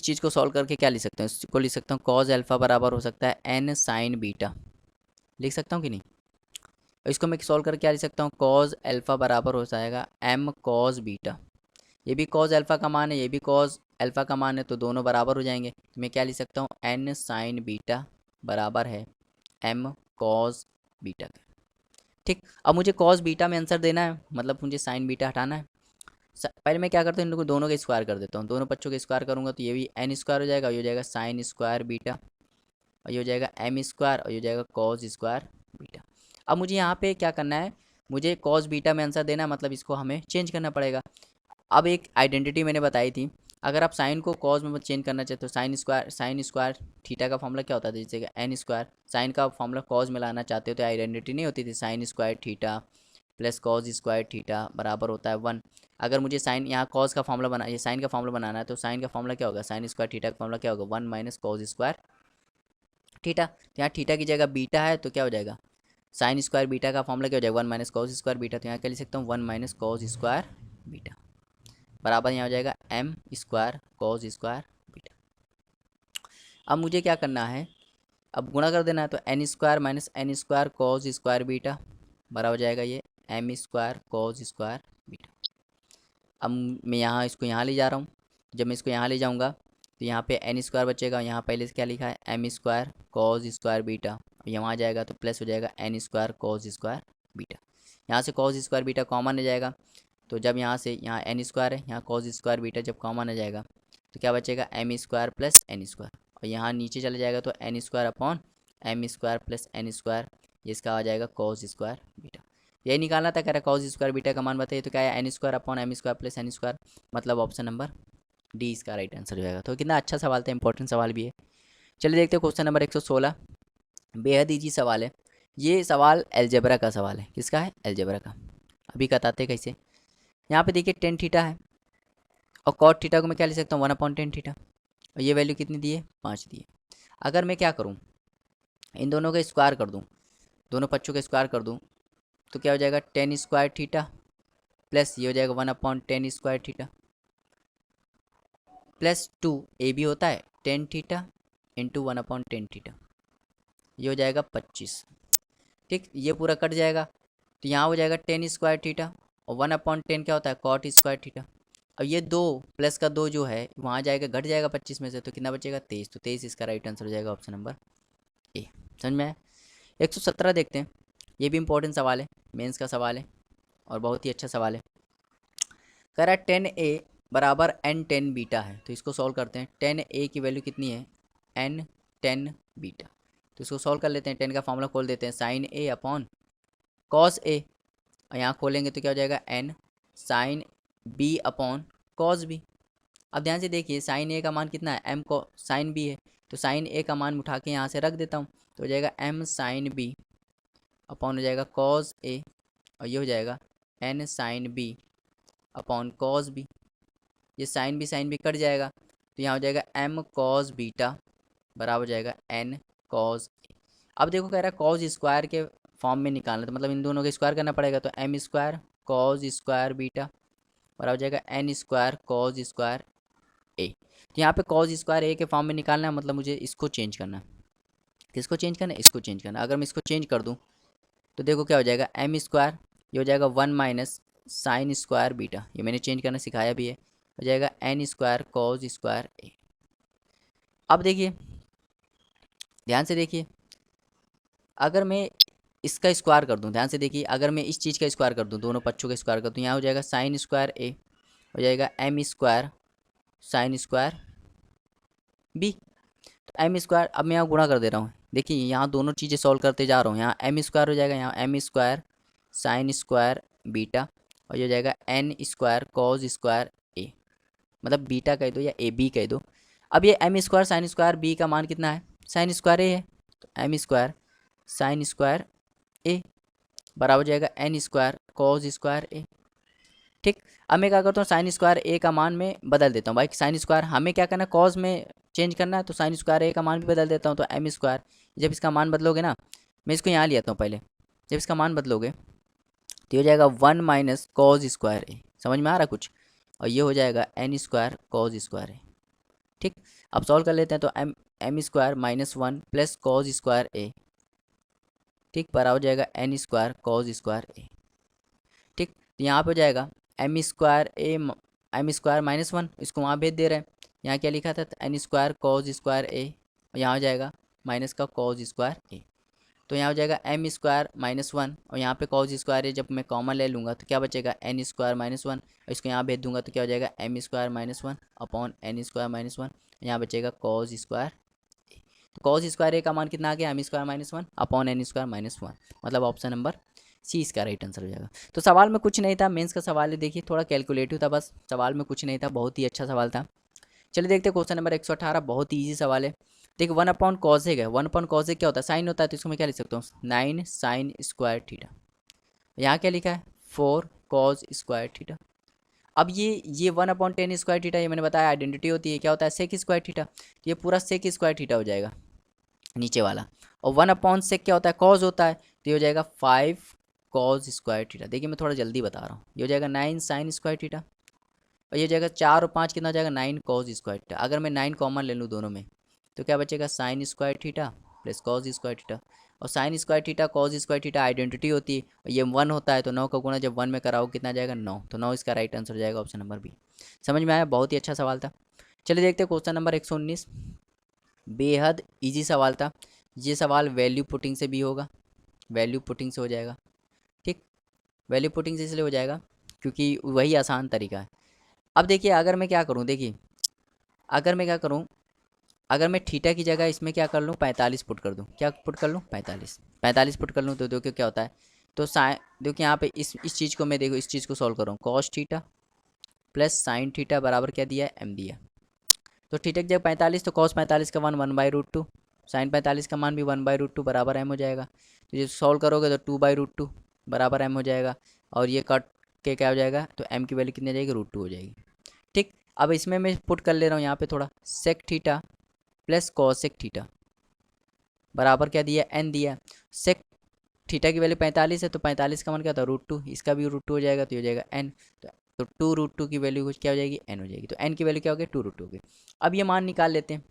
चीज़ को सॉल्व करके क्या लिख सकता हूँ, इसको लिख सकता हूँ कॉज अल्फ़ा बराबर हो सकता है एन साइन बीटा, लिख सकता हूँ कि नहीं। इसको मैं सॉल्व करके क्या लिख सकता हूँ, कॉज अल्फ़ा बराबर हो जाएगा एम कॉज बीटा। ये भी कॉज अल्फ़ा का मान है, ये भी कॉज अल्फ़ा का मान है, तो दोनों बराबर हो जाएंगे। तो मैं क्या लिख सकता हूँ, एन साइन बीटा बराबर है एम कॉज बीटा का। ठीक, अब मुझे कॉज बीटा में आंसर देना है, मतलब मुझे साइन बीटा हटाना है। पहले मैं क्या करता हूँ, इन लोगों दोनों के स्क्वायर कर देता हूँ, दोनों बच्चों के स्क्वायर करूँगा तो ये भी एन स्क्वायर हो जाएगा, ये हो जाएगा साइन स्क्वायर बीटा, और ये हो जाएगा एम स्क्वायर, और ये हो जाएगा कॉज स्क्वायर बीटा। अब मुझे यहाँ पे क्या करना है, मुझे कॉज बीटा में आंसर देना है, मतलब इसको हमें चेंज करना पड़ेगा। अब एक आइडेंटिटी मैंने बताई थी, अगर आप साइन को कॉज में चेंज करना चाहते हो, साइन स्क्वायर थीटा का फॉर्मूला क्या होता है, जैसे एन स्क्वायर, साइन का फॉर्मूला कॉज में लाना चाहते हो तो आइडेंटिटी नहीं होती थी, sign square theta plus cos square theta बराबर होता है 1। अगर मुझे साइन यहाँ कॉज का फॉर्मूला बना, ये साइन का फॉर्मूला बनाना है, तो साइन का फॉर्मूला क्या होगा, साइन स्क्वायर थीटा का फॉर्मूला क्या होगा 1 माइनस कॉज स्क्वायर थीटा। तो यहाँ थीटा की जगह बीटा है, तो क्या हो जाएगा साइन स्क्वायर बीटा का फॉर्मूला क्या हो जाएगा 1 माइनस कॉज स्क्वायर बीटा। तो यहाँ क्या लिख सकता हूँ 1 माइनस कॉज स्क्वायर बीटा बराबर यहाँ हो जाएगा M square cos square beta. अब मुझे क्या करना है, अब गुणा कर देना है, तो N square minus N square cos square beta बराबर हो जाएगा ये M square cos square beta. अब मैं यहाँ इसको यहाँ ले जा रहा हूँ, जब मैं इसको यहाँ ले जाऊँगा तो यहाँ पे एन स्क्वायर बचेगा, यहाँ पहले से क्या लिखा है M square cos square beta, यहाँ आ जाएगा तो प्लस हो जाएगा N square cos square beta. यहाँ से कॉज स्क्वायर बीटा कॉमन आ जाएगा, तो जब यहाँ से यहाँ एन स्क्वायर है, यहाँ कॉज स्क्वायर बीटा जब कॉमन आ जाएगा तो क्या बचेगा m square plus n square, और यहाँ नीचे चले जाएगा तो N square upon m square plus n square, जिसका आ जाएगा कॉस स्क्वायर बीटा। यही निकालना था, कह रहा कॉस स्क्वायर बीटा का मान बताइए, तो क्या है n square upon m square plus n square, मतलब ऑप्शन नंबर डी इसका राइट आंसर हो जाएगा। तो कितना अच्छा सवाल था, इंपॉर्टेंट सवाल भी है। चलिए देखते हैं क्वेश्चन नंबर 116, बेहद ईजी सवाल है। ये सवाल एलजेब्रा का सवाल है, किसका है, एलजेब्रा का। अभी बताते कैसे। यहाँ पे देखिए टेन थीटा है और कॉट थीटा को मैं क्या ले सकता हूँ, 1/10 थीटा, और ये वैल्यू कितनी दी है, 5 दी है। अगर मैं क्या करूँ, इन दोनों का स्क्वायर कर दूँ, दोनों पक्षों का स्क्वायर कर दूँ, तो क्या हो जाएगा, 10 स्क्वायर थीटा प्लस ये हो जाएगा 1/10 स्क्वायर थीटा प्लस 2, ए भी होता है 10 थीटा इंटू 1/10 थीटा, ये हो जाएगा 25। ठीक, ये पूरा कट जाएगा, तो यहाँ हो जाएगा 10 स्क्वायर थीटा और 1/10 क्या होता है, कॉट स्क्वायर थीटा। अब ये दो प्लस का दो जो है वहाँ जाएगा, घट जाएगा 25 में से, तो कितना बचेगा, 23। तो 23 इसका राइट आंसर हो जाएगा ऑप्शन नंबर ए। समझ में आया। 117 देखते हैं, ये भी इंपॉर्टेंट सवाल है, मेंस का सवाल है और बहुत ही अच्छा सवाल है। कह रहा है 10a बराबर n10 बीटा है, तो इसको सॉल्व करते हैं। 10a की वैल्यू कितनी है, n10 बीटा, तो इसको सॉल्व कर लेते हैं। 10 का फॉर्मूला खोल देते हैं, sine A upon cos A, और यहाँ खोलेंगे तो क्या हो जाएगा, n sine B upon cos B. अब ध्यान से देखिए, साइन ए का मान कितना है, m को साइन बी है, तो साइन ए का मान उठा के यहाँ से रख देता हूँ, तो हो जाएगा m साइन बी अपॉन हो जाएगा कॉस ए, और ये हो जाएगा n sine B upon cos B. ये साइन बी कट जाएगा, तो यहाँ हो जाएगा m कॉस बीटा बराबर हो जाएगा n कॉस ए। अब देखो कह रहा है कॉस स्क्वायर के फॉर्म में निकालना, तो मतलब इन दोनों का स्क्वायर करना पड़ेगा, तो m square cos square beta बराबर हो जाएगा n स्क्वायर कॉस स्क्वायर ए। तो यहाँ पे कॉस स्क्वायर ए के फॉर्म में निकालना है, मतलब मुझे इसको चेंज करना है। किसको चेंज करना है, इसको चेंज करना है। अगर मैं इसको चेंज कर दूँ तो देखो क्या हो जाएगा, m स्क्वायर, ये हो जाएगा 1 माइनस साइन स्क्वायर बीटा, ये मैंने चेंज करना सिखाया भी है, हो जाएगा n स्क्वायर कॉस स्क्वायर ए। अब देखिए ध्यान से देखिए, अगर मैं इसका स्क्वायर कर दूं, ध्यान से देखिए, अगर मैं इस चीज़ का स्क्वायर कर दूं, दोनों पक्षों का स्क्वायर कर दूं, यहाँ हो जाएगा साइन स्क्वायर ए, हो जाएगा m square sine square B. तो एम स्क्वायर, अब मैं यहाँ गुणा कर दे रहा हूँ, देखिए यहाँ दोनों चीज़ें सॉल्व करते जा रहा हूँ, यहाँ एम स्क्वायर हो जाएगा, यहाँ m square sine square beta, और ये हो जाएगा N square cos square A, मतलब बीटा कह दो या ए बी कह दो। अब ये M square sine square B का मान कितना है, साइन स्क्वायर ए है, तो M square sine square A बराबर हो जाएगा N square cos square A. ठीक, अब मैं क्या करता हूँ, साइन स्क्वायर ए का मान में बदल देता हूँ भाई, साइन स्क्वायर हमें क्या करना है, कॉस में चेंज करना है, तो साइन स्क्वायर ए का मान भी बदल देता हूँ, तो एम स्क्वायर, जब इसका मान बदलोगे ना, मैं इसको यहाँ ले आता हूँ पहले, जब इसका मान बदलोगे तो हो जाएगा 1 माइनस कॉस स्क्वायर ए, समझ में आ रहा कुछ, और ये हो जाएगा N square cos square A. ठीक, अब सॉल्व कर लेते हैं, तो M square minus 1 plus cos square A, ठीक, बराबर हो जाएगा N square cos square A. ठीक, तो यहाँ पे हो जाएगा M square A, M square minus 1, इसको वहाँ भेज दे रहे हैं, यहाँ क्या लिखा था, एन स्क्वायर कॉस स्क्वायर ए, और यहाँ हो जाएगा माइनस का कॉस स्क्वायर ए, तो यहाँ हो जाएगा एम स्क्वायर माइनस 1, और यहाँ पे कॉस स्क्वायर ए जब मैं कॉमन ले लूँगा तो क्या बचेगा, एन स्क्वायर माइनस 1, और इसको यहाँ भेज दूंगा तो क्या हो जाएगा, M square minus 1 upon n square minus 1, यहाँ बचेगा कॉस स्क्वायर ए। तो कॉस स्क्वायर ए का मान कितना आ गया, m square minus 1 upon n square minus 1, मतलब ऑप्शन नंबर सी इसका राइट आंसर हो जाएगा। तो सवाल में कुछ नहीं था, मेंस का सवाल है, देखिए थोड़ा कैलकुलेटिव था, बस सवाल में कुछ नहीं था, बहुत ही अच्छा सवाल था। चलिए देखते हैं क्वेश्चन नंबर 118, बहुत ही ईजी सवाल है। देखिए 1 अपॉन कॉसेक है, 1 अपॉन कॉसेक क्या होता है, साइन होता है, तो इसको मैं क्या लिख सकता हूँ, 9 साइन स्क्वायर थीटा, यहाँ क्या लिखा है 4 कॉस स्क्वायर थीटा। अब ये 1/10 स्क्वायर थीटा, ये मैंने बताया आइडेंटिटी होती है, क्या होता है सेक स्क्वायर थीटा, तो ये पूरा सेक स्क्वायर थीटा हो जाएगा नीचे वाला, और 1/sec क्या होता है, कॉज होता है, तो ये हो जाएगा 5 कॉज स्क्वायर थीटा। देखिए मैं थोड़ा जल्दी बता रहा हूँ, ये हो जाएगा 9 साइन स्क्वायर थीटा, और ये हो जाएगा 4 और 5 कितना हो जाएगा 9 कॉज स्क्वायर थीटा। अगर मैं 9 कॉमन ले लूँ दोनों में तो क्या बचेगा, sine square theta plus cos square theta, और sine square theta cos square theta identity होती है, और ये 1 होता है, तो 9 का गुणा जब 1 में कराओ कितना आ जाएगा 9, तो 9 इसका राइट आंसर हो जाएगा ऑप्शन नंबर बी। समझ में आया, बहुत ही अच्छा सवाल था। चलिए देखते हैं क्वेश्चन नंबर 119, बेहद ईजी सवाल था। ये सवाल वैल्यू पुटिंग से भी होगा, वैल्यू पुटिंग से हो जाएगा। ठीक, वैल्यू पुटिंग से इसलिए हो जाएगा क्योंकि वही आसान तरीका है। अब देखिए अगर मैं क्या करूं, देखिए अगर मैं क्या करूं, अगर मैं थीटा की जगह इसमें क्या कर लूँ 45 पुट कर दूँ, क्या पुट कर लूँ 45 पुट कर लूँ, तो देखो क्या होता है। तो देखो यहाँ पे इस चीज़ को मैं देखो इस चीज़ को सॉल्व कर रहा हूँ, cos theta plus sine theta बराबर क्या दिया है, एम दिया। तो थीटा की जगह 45, तो कॉस 45 का मान 1/√2, साइन 45 का मान भी 1/√2 बराबर एम हो जाएगा। तो ये सॉल्व करोगे तो 2/√2 बराबर एम हो जाएगा, और ये कट के क्या हो जाएगा, तो एम की वैल्यू कितनी आ जाएगी, √2 हो जाएगी। ठीक, अब इसमें मैं पुट कर ले रहा हूँ यहाँ पे थोड़ा, sec theta plus cosec theta बराबर क्या दिया, एन दिया। सेक थीटा की वैल्यू 45 है, तो 45 का मान क्या था, √2, इसका भी √2 हो जाएगा, तो ये हो जाएगा एन। तो 2√2 की वैल्यू कुछ क्या हो जाएगी, एन हो जाएगी। तो एन की वैल्यू क्या हो गई, 2√2 होगी। अब ये मान निकाल लेते हैं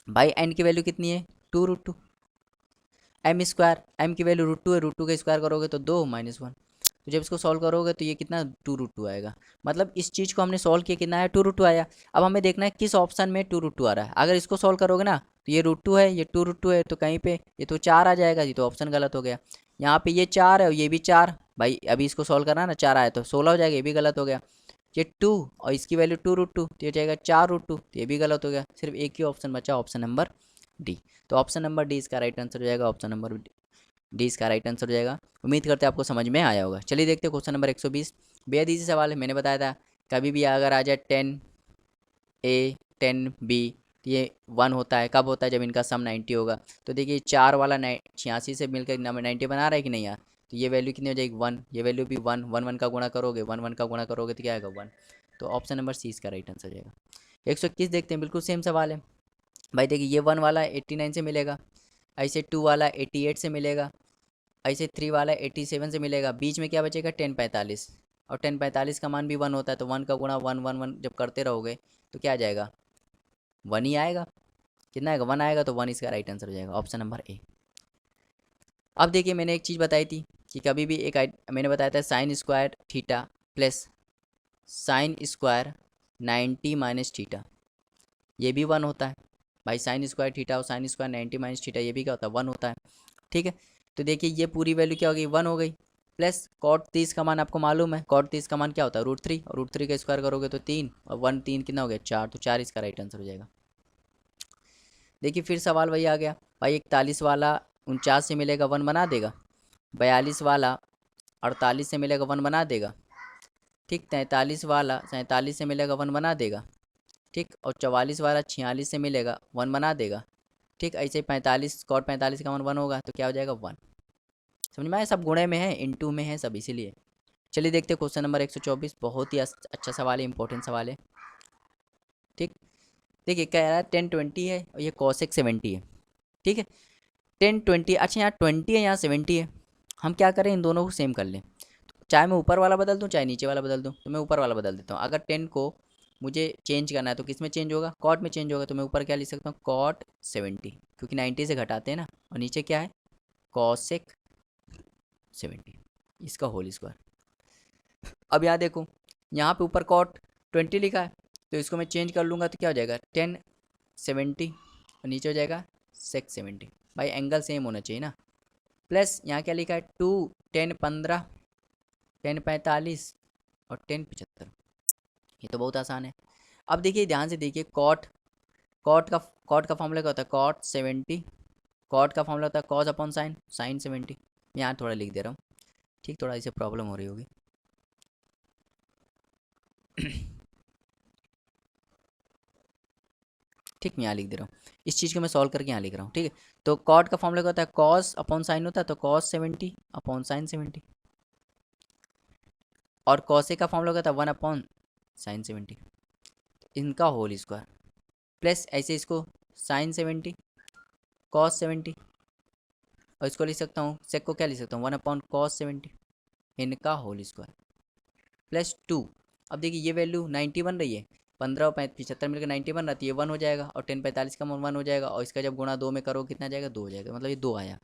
भाई, एन की वैल्यू कितनी है, 2√2, एम स्क्वायर, एम की वैल्यू √2 है, √2 का स्क्वायर करोगे तो 2 -1, तो जब इसको सॉल्व करोगे तो ये कितना 2√2 आएगा। मतलब इस चीज़ को हमने सॉल्व किया, कितना आया, 2√2 आया। अब हमें देखना है किस ऑप्शन में 2√2 आ रहा है। अगर इसको सॉल्व करोगे ना, तो ये √2 है, ये 2√2 है, तो कहीं पे ये तो 4 आ जाएगा जी, तो ऑप्शन गलत हो गया। यहाँ पे ये 4 है और ये भी 4, भाई अभी इसको सॉल्व करना है ना, 4 आया तो 16 हो जाएगा, ये भी गलत हो गया। ये 2 और इसकी वैल्यू 2√2, तो ये जाएगा 4√2, तो ये भी गलत हो गया। सिर्फ एक ही ऑप्शन बचा, ऑप्शन नंबर डी। तो ऑप्शन नंबर डी इसका राइट आंसर हो जाएगा, ऑप्शन नंबर डी इसका राइट आंसर हो जाएगा। उम्मीद करते हैं आपको समझ में आया होगा। चलिए देखते हैं क्वेश्चन नंबर 120, बेहद ईजी सवाल है। मैंने बताया था कभी भी अगर आ जाए 10A 10B, तो ये 1 होता है, कब होता है, जब इनका सम 90 होगा। तो देखिए 4 वाला 86 से मिलकर 90 बना रहा है कि नहीं यार, तो ये वैल्यू कितनी हो जाएगी 1, ये वैल्यू भी 1, 1 1 का गुणा करोगे, 1 1 का गुणा करोगे तो क्या आएगा 1। तो ऑप्शन नंबर सी इसका राइट आंसर हो जाएगा। 121 देखते हैं, बिल्कुल सेम सवाल है भाई। देखिए ये 1 वाला 89 से मिलेगा, ऐसे 2 वाला 88 से मिलेगा, ऐसे 3 वाला 87 से मिलेगा, बीच में क्या बचेगा 1045, और 1045 का मान भी 1 होता है, तो 1 का गुणा 1 1 1 जब करते रहोगे तो क्या आ जाएगा, 1 ही आएगा। कितना आएगा, 1 आएगा, तो 1 इसका राइट आंसर हो जाएगा, ऑप्शन नंबर ए। अब देखिए मैंने एक चीज़ बताई थी कि कभी भी मैंने बताया था sign square theta plus sine square 90 minus theta, ये भी 1 होता है भाई। साइन स्क्वायर थीटा और साइन स्क्वायर 90 माइनस थीटा, ये भी क्या होता है, 1 होता है। ठीक है, तो देखिए ये पूरी वैल्यू क्या हो गई, 1 हो गई। प्लस कॉट 30 का मान आपको मालूम है, कॉट 30 का मान क्या होता है, √3, और √3 का स्क्वायर करोगे तो 3, और 1 3 कितना हो गया 4, तो 4 इसका राइट आंसर हो जाएगा। देखिए फिर सवाल वही आ गया भाई, 41 वाला 49 से मिलेगा 1 बना देगा, 42 वाला 48 से मिलेगा 1 बना देगा, ठीक, 43 वाला 47 से मिलेगा 1 बना देगा, ठीक, और 44 वाला 46 से मिलेगा 1 बना देगा, ठीक। ऐसे 45 कॉट 45 का मान 1 होगा, तो क्या हो जाएगा 1। समझ में आया, सब गुणे में है, इनटू में है सब, इसीलिए। चलिए देखते हैं क्वेश्चन नंबर 124, बहुत ही अच्छा सवाल है, इंपॉर्टेंट सवाल है। ठीक, देखिए कह रहा है 1020 है और ये कॉसेक 70 है, ठीक है। 1020, अच्छा यहाँ 20 है, यहाँ 70 है, हम क्या करें, इन दोनों को सेम कर लें। चाहे मैं ऊपर वाला बदल दूँ, चाहे नीचे वाला बदल दूँ, तो मैं ऊपर वाला बदल देता हूँ। अगर 10 को मुझे चेंज करना है तो किस में चेंज होगा, कॉट में चेंज होगा, तो मैं ऊपर क्या लिख सकता हूँ, कॉट 70, क्योंकि 90 से घटाते हैं ना, और नीचे क्या है, कॉसेक 70, इसका होल स्क्वायर। अब यहाँ देखो, यहाँ पे ऊपर कॉट 20 लिखा है, तो इसको मैं चेंज कर लूँगा तो क्या हो जाएगा 1070, और नीचे हो जाएगा सेक 70। भाई एंगल सेम होना चाहिए ना। प्लस यहाँ क्या लिखा है 2 10 15 10 45 और 10 75, ये तो बहुत आसान है। अब देखिए ध्यान से देखिए, कॉट का फॉर्मूला क्या होता है, कॉट 70, कॉट का फॉर्मूला होता है कॉस अपॉन साइन, साइन 70। यहाँ थोड़ा लिख दे रहा हूँ, ठीक, थोड़ा इसे प्रॉब्लम हो रही होगी। ठीक, मैं यहाँ लिख दे रहा हूँ, इस चीज़ को मैं सॉल्व करके यहाँ लिख रहा हूँ, ठीक है। तो कॉट का फॉर्मूला क्या होता है, कॉस अपॉन साइन होता है, तो कॉस 70 अपॉन साइन 70, और कॉसे का फॉर्मूला क्या था 1 अपॉन साइन 70, इनका होल स्क्वायर। प्लस ऐसे इसको साइन 70 कॉस 70, और इसको लिख सकता हूँ, सेक को क्या लिख सकता हूँ 1 अपॉन कॉस 70, इनका होल स्क्वायर। प्लस 2, अब देखिए ये वैल्यू 90 बन रही है, 15 और 75 मिलकर 90 बन रहा है, तो ये 1 हो जाएगा, और 10 45 का 1 हो जाएगा, और इसका जब गुणा 2 में करो कितना जाएगा 2 हो जाएगा, मतलब ये 2 आया।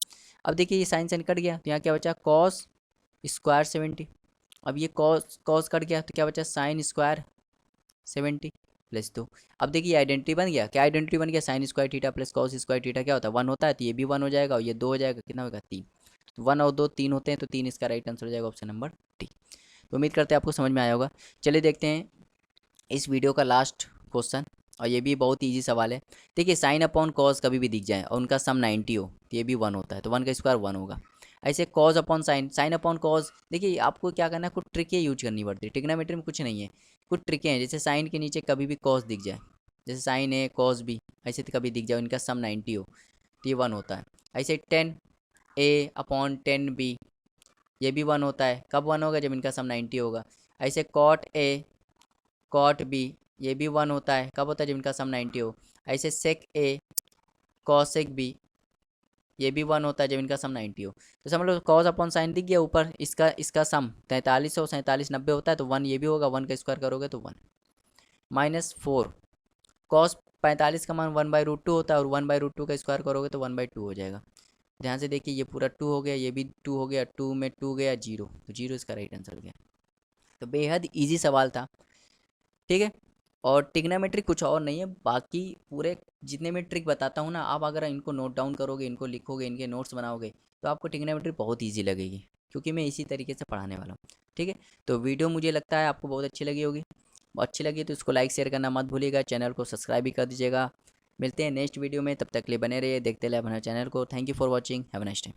अब देखिए ये साइन साइन कट गया, तो यहाँ क्या बचा, कॉस स्क्वायर 70। अब ये कॉस कॉस कट गया, तो क्या बचा साइन स्क्वायर 70 प्लस 2। अब देखिए आइडेंटिटी बन गया, क्या आइडेंटिटी बन गया, sign square theta plus cos square theta क्या होता है 1 होता है, तो ये भी 1 हो जाएगा, और ये 2 हो जाएगा, कितना होगा 3। तो 1 और 2 3 होते हैं, तो 3 इसका राइट आंसर हो जाएगा, ऑप्शन नंबर डी। तो उम्मीद करते हैं आपको समझ में आया होगा। चलिए देखते हैं इस वीडियो का लास्ट क्वेश्चन, और ये भी बहुत ईजी सवाल है। देखिए साइन अपॉन कॉस कभी भी दिख जाए और उनका सम 90 हो तो ये भी 1 होता है, तो 1 का स्क्वायर 1 होगा। ऐसे cos upon sine, sine upon cos, देखिए आपको क्या करना है, कुछ ट्रिकें यूज करनी पड़ती है। ट्रिग्नोमेट्री में कुछ नहीं है, कुछ ट्रिकें हैं। जैसे साइन के नीचे कभी भी कॉस दिख जाए, जैसे साइन है कॉस भी, ऐसे तो कभी दिख जाए इनका सम 90 हो तो ये 1 होता है। ऐसे 10a अपॉन 10b, ये भी 1 होता है। कब 1 होगा, जब इनका सम 90 होगा। ऐसे कॉट ए कॉट बी, ये भी 1 होता है। कब होता है, जब इनका सम 90 हो। ऐसे सेक ए कॉसेक बी, ये भी 1 होता है जब इनका सम 90 हो। तो समझ लो कॉस अपॉन साइन दिख गया ऊपर, इसका इसका सम 43 हो, 47 90 होता है, तो 1 ये भी होगा। 1 का स्क्वायर करोगे तो 1। -4, कॉस 45 का मान 1/√2 होता है और 1/√2 का स्क्वायर करोगे तो 1/2 हो जाएगा। ध्यान से देखिए, ये पूरा 2 हो गया, ये भी 2 हो गया, 2 में 2 गया 0, तो 0 इसका राइट आंसर गया। तो बेहद ईजी सवाल था, ठीक है। और टिग्नोमेट्री कुछ और नहीं है, बाकी पूरे जितने मैं ट्रिक बताता हूँ ना, आप अगर इनको नोट डाउन करोगे, इनको लिखोगे, इनके नोट्स बनाओगे, तो आपको टिग्नोमेट्री बहुत ईजी लगेगी, क्योंकि मैं इसी तरीके से पढ़ाने वाला हूँ, ठीक है। तो वीडियो मुझे लगता है आपको बहुत अच्छी लगी होगी। अच्छी लगी तो इसको लाइक शेयर करना मत भूलिएगा, चैनल को सब्सक्राइब भी कर दीजिएगा। मिलते हैं नेक्स्ट वीडियो में, तब तक के लिए बने रहिए, देखते रहिए हमारे चैनल को। Thank you for watching, have a nice day.